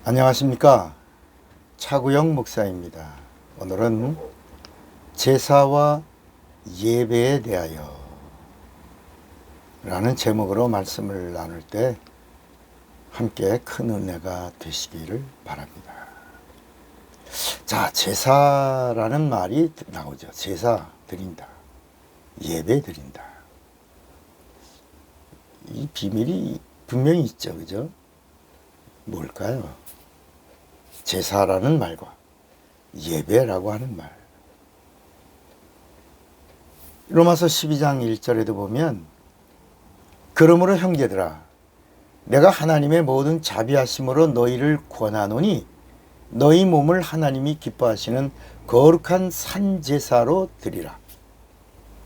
안녕하십니까. 차구영 목사입니다. 오늘은 제사와 예배에 대하여 라는 제목으로 말씀을 나눌 때 함께 큰 은혜가 되시기를 바랍니다. 자, 제사라는 말이 나오죠. 제사 드린다, 예배 드린다. 이 비밀이 분명히 있죠. 그죠? 뭘까요? 제사라는 말과 예배라고 하는 말. 로마서 12장 1절에도 보면, 그러므로 형제들아, 내가 하나님의 모든 자비하심으로 너희를 권하노니 너희 몸을 하나님이 기뻐하시는 거룩한 산제사로 드리라.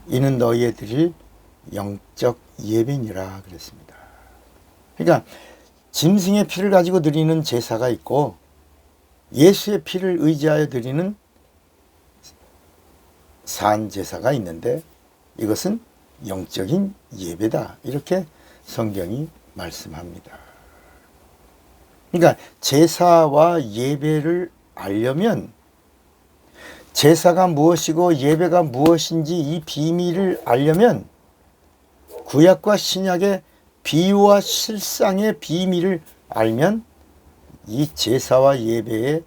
이는 너희의 드릴 영적 예배니라 그랬습니다. 그러니까 짐승의 피를 가지고 드리는 제사가 있고 예수의 피를 의지하여 드리는 산제사가 있는데, 이것은 영적인 예배다, 이렇게 성경이 말씀합니다. 그러니까 제사와 예배를 알려면, 제사가 무엇이고 예배가 무엇인지 이 비밀을 알려면 구약과 신약의 비유와 실상의 비밀을 알면 이 제사와 예배의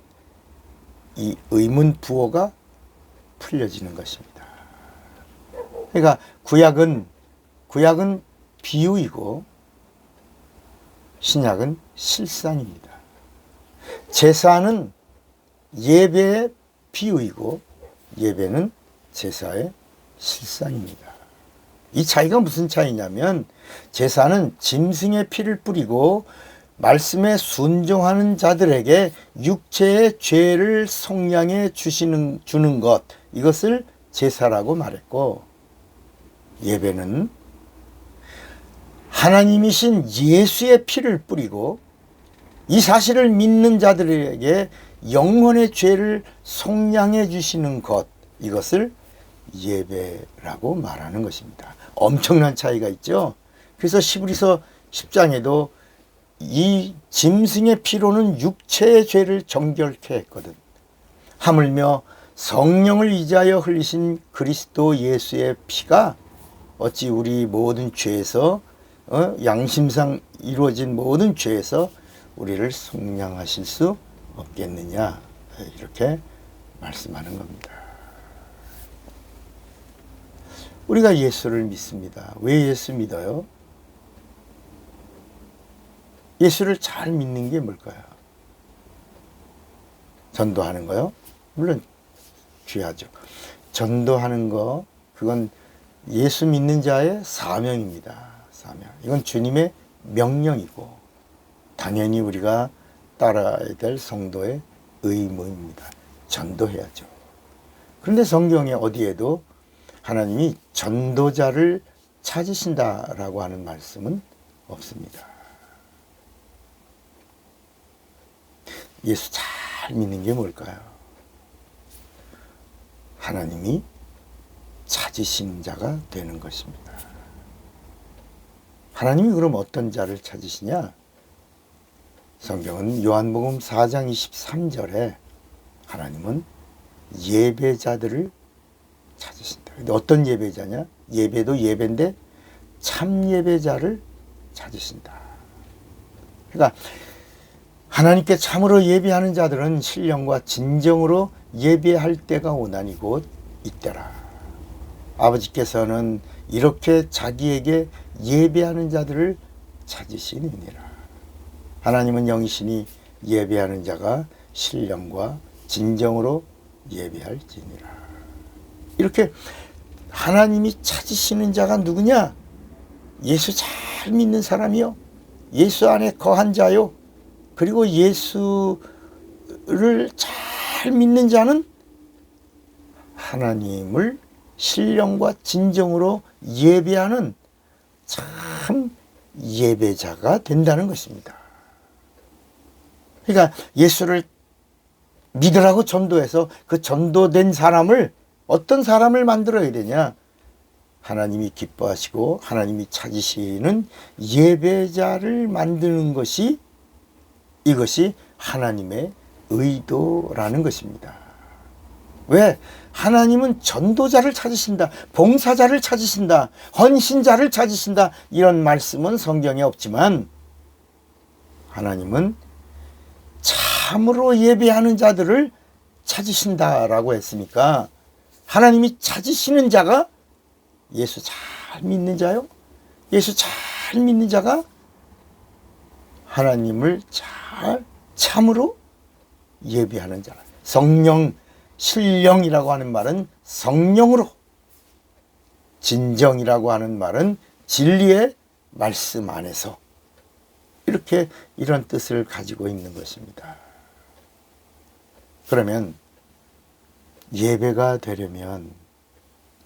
이 의문부호가 풀려지는 것입니다. 그러니까 구약은 비유이고 신약은 실상입니다. 제사는 예배의 비유이고 예배는 제사의 실상입니다. 이 차이가 무슨 차이냐면, 제사는 짐승의 피를 뿌리고 말씀에 순종하는 자들에게 육체의 죄를 속량해 주는 것, 이것을 제사라고 말했고, 예배는 하나님이신 예수의 피를 뿌리고 이 사실을 믿는 자들에게 영혼의 죄를 속량해 주시는 것, 이것을 예배라고 말하는 것입니다. 엄청난 차이가 있죠. 그래서 히브리서 10장에도 이 짐승의 피로는 육체의 죄를 정결케 했거든. 하물며 성령을 의지하여 흘리신 그리스도 예수의 피가 어찌 우리 모든 죄에서 양심상 이루어진 모든 죄에서 우리를 속량하실 수 없겠느냐, 이렇게 말씀하는 겁니다. 우리가 예수를 믿습니다. 왜 예수 믿어요? 예수를 잘 믿는 게 뭘까요? 전도하는 거요? 물론 귀하죠. 전도하는 거, 그건 예수 믿는 자의 사명입니다. 사명. 이건 주님의 명령이고 당연히 우리가 따라야 될 성도의 의무입니다. 전도해야죠. 그런데 성경에 어디에도 하나님이 전도자를 찾으신다라고 하는 말씀은 없습니다. 예수 잘 믿는 게 뭘까요? 하나님이 찾으신 자가 되는 것입니다. 하나님이 그럼 어떤 자를 찾으시냐? 성경은 요한복음 4장 23절에 하나님은 예배자들을 찾으신다. 근데 어떤 예배자냐? 예배도 예배인데 참 예배자를 찾으신다. 그러니까 하나님께 참으로 예배하는 자들은 신령과 진정으로 예배할 때가 오나니 곧 이때라. 아버지께서는 이렇게 자기에게 예배하는 자들을 찾으시느니라. 하나님은 영이시니 예배하는 자가 신령과 진정으로 예배할지니라. 이렇게 하나님이 찾으시는 자가 누구냐? 예수 잘 믿는 사람이요, 예수 안에 거한 자요, 그리고 예수를 잘 믿는 자는 하나님을 신령과 진정으로 예배하는 참 예배자가 된다는 것입니다. 그러니까 예수를 믿으라고 전도해서 그 전도된 사람을, 어떤 사람을 만들어야 되냐? 하나님이 기뻐하시고 하나님이 찾으시는 예배자를 만드는 것이, 이것이 하나님의 의도라는 것입니다. 왜? 하나님은 전도자를 찾으신다, 봉사자를 찾으신다, 헌신자를 찾으신다, 이런 말씀은 성경에 없지만 하나님은 참으로 예배하는 자들을 찾으신다라고 했으니까 하나님이 찾으시는 자가 예수 잘 믿는 자요. 예수 잘 믿는 자가 하나님을 잘 참으로 예배하는 자. 성령, 신령이라고 하는 말은 성령으로, 진정이라고 하는 말은 진리의 말씀 안에서, 이렇게 이런 뜻을 가지고 있는 것입니다. 그러면 예배가 되려면,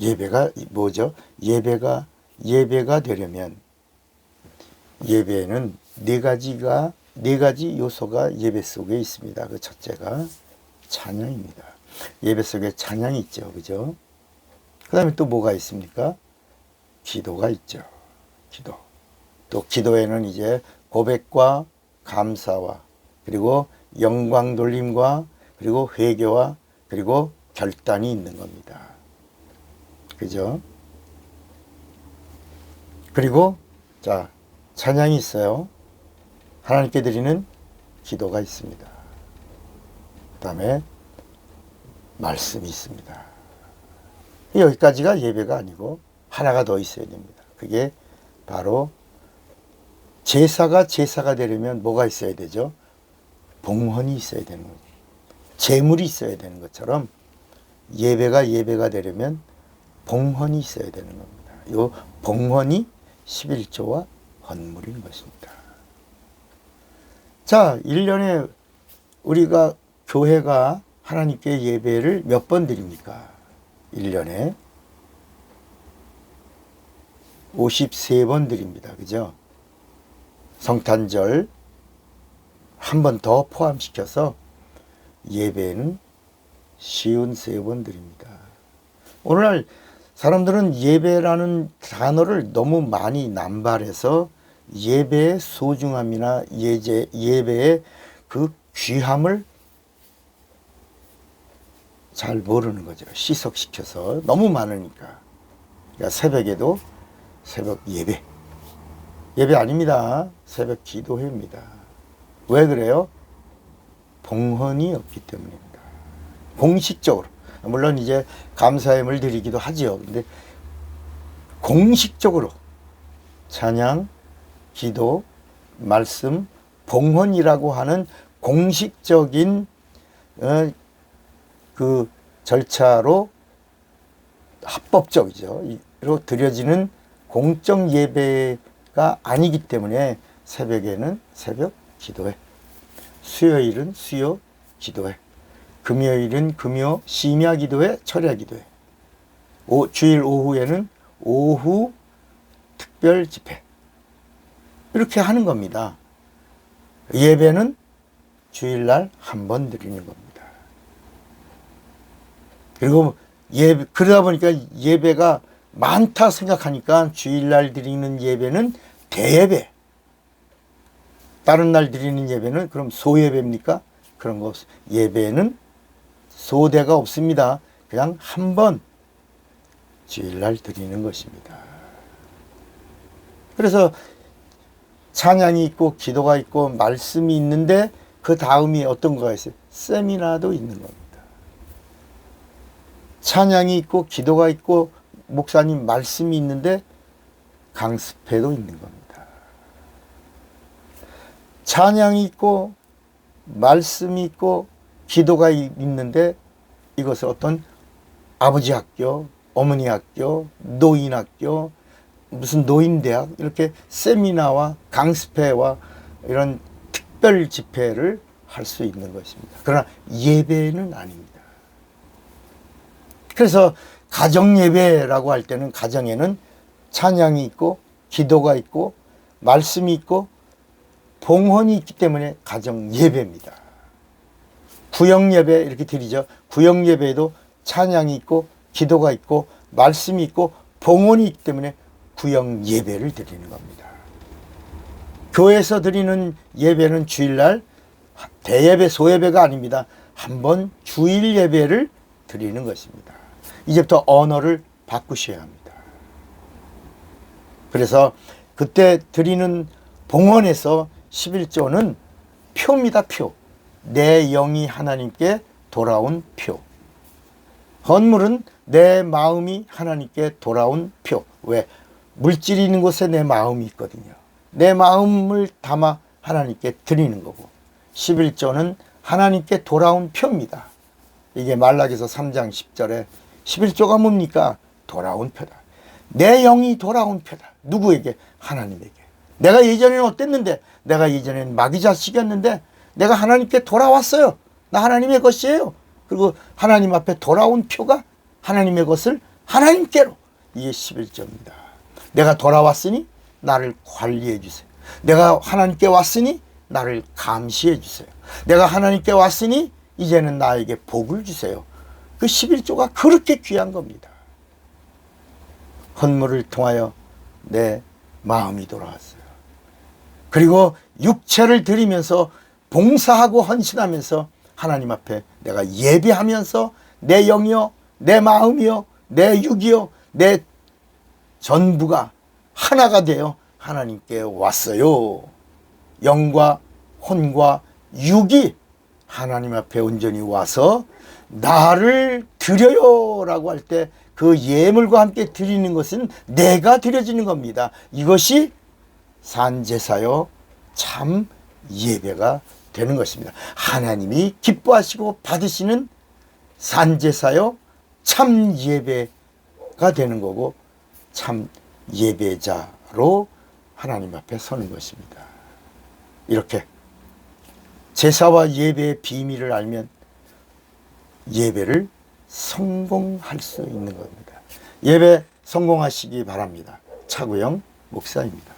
예배가 뭐죠? 예배가 되려면 예배에는 네 가지 요소가 예배 속에 있습니다. 그 첫째가 찬양입니다. 예배 속에 찬양이 있죠. 그죠? 그 다음에 또 뭐가 있습니까? 기도가 있죠. 기도. 또 기도에는 이제 고백과 감사와, 그리고 영광 돌림과, 그리고 회개와, 그리고 결단이 있는 겁니다. 그죠? 그리고 자, 찬양이 있어요. 하나님께 드리는 기도가 있습니다. 그 다음에 말씀이 있습니다. 여기까지가 예배가 아니고 하나가 더 있어야 됩니다. 그게 바로 제사가 되려면 뭐가 있어야 되죠? 봉헌이 있어야 되는 거죠. 제물이 있어야 되는 것처럼 예배가 되려면 봉헌이 있어야 되는 겁니다. 이 봉헌이 11조와 헌물인 것입니다. 자, 1년에 우리가 교회가 하나님께 예배를 몇 번 드립니까? 1년에 53번 드립니다. 그죠? 성탄절 한 번 더 포함시켜서 예배는 53번 드립니다. 오늘날 사람들은 예배라는 단어를 너무 많이 남발해서 예배의 소중함이나 예배의 그 귀함을 잘 모르는 거죠. 시석시켜서 너무 많으니까. 그러니까 새벽에도 새벽 예배 아닙니다. 새벽 기도회입니다. 왜 그래요? 봉헌이 없기 때문입니다. 공식적으로. 물론 이제 감사함을 드리기도 하죠. 근데 공식적으로 찬양, 기도, 말씀, 봉헌이라고 하는 공식적인 그 절차로 합법적이죠. 로 드려지는 공적 예배가 아니기 때문에 새벽에는 새벽 기도회, 수요일은 수요 기도회, 금요일은 금요 심야 기도회, 철야 기도회, 주일 오후에는 오후 특별 집회, 이렇게 하는 겁니다. 예배는 주일날 한 번 드리는 겁니다. 그리고 그러다 보니까 예배가 많다 생각하니까 주일날 드리는 예배는 대예배, 다른 날 드리는 예배는 그럼 소예배입니까? 그런 거, 예배는 소대가 없습니다. 그냥 한 번 주일날 드리는 것입니다. 그래서 찬양이 있고 기도가 있고 말씀이 있는데 그 다음이 어떤 거가 있어요? 세미나도 있는 겁니다. 찬양이 있고 기도가 있고 목사님 말씀이 있는데 강습회도 있는 겁니다. 찬양이 있고 말씀이 있고 기도가 있는데 이것을 어떤 아버지 학교, 어머니 학교, 노인 학교, 무슨 노인대학, 이렇게 세미나와 강습회와 이런 특별 집회를 할 수 있는 것입니다. 그러나 예배는 아닙니다. 그래서 가정예배라고 할 때는 가정에는 찬양이 있고 기도가 있고 말씀이 있고 봉헌이 있기 때문에 가정예배입니다. 구역예배 이렇게 드리죠. 구역예배에도 찬양이 있고 기도가 있고 말씀이 있고 봉헌이 있기 때문에 구역예배를 드리는 겁니다. 교회에서 드리는 예배는 주일날 대예배, 소예배가 아닙니다. 한번 주일 예배를 드리는 것입니다. 이제부터 언어를 바꾸셔야 합니다. 그래서 그때 드리는 봉헌에서 11조는 표입니다. 표. 내 영이 하나님께 돌아온 표. 헌물은 내 마음이 하나님께 돌아온 표. 왜? 물질이 있는 곳에 내 마음이 있거든요. 내 마음을 담아 하나님께 드리는 거고, 11조는 하나님께 돌아온 표입니다. 이게 말라기서 3장 10절에 11조가 뭡니까? 돌아온 표다. 내 영이 돌아온 표다. 누구에게? 하나님에게. 내가 예전에는 어땠는데? 내가 예전에는 마귀 자식이었는데 내가 하나님께 돌아왔어요. 나 하나님의 것이에요. 그리고 하나님 앞에 돌아온 표가 하나님의 것을 하나님께로. 이게 11조입니다. 내가 돌아왔으니 나를 관리해 주세요. 내가 하나님께 왔으니 나를 감시해 주세요. 내가 하나님께 왔으니 이제는 나에게 복을 주세요. 그 11조가 그렇게 귀한 겁니다. 헌물을 통하여 내 마음이 돌아왔어요. 그리고 육체를 드리면서 봉사하고 헌신하면서 하나님 앞에 내가 예배하면서 내 영이요, 내 마음이요, 내 육이요, 내 전부가 하나가 되어 하나님께 왔어요. 영과 혼과 육이 하나님 앞에 온전히 와서 나를 드려요 라고 할 때 그 예물과 함께 드리는 것은 내가 드려지는 겁니다. 이것이 산제사요 참 예배가 되는 것입니다. 하나님이 기뻐하시고 받으시는 산제사요 참 예배가 되는 거고, 참 예배자로 하나님 앞에 서는 것입니다. 이렇게 제사와 예배의 비밀을 알면 예배를 성공할 수 있는 겁니다. 예배 성공하시기 바랍니다. 차구영 목사입니다.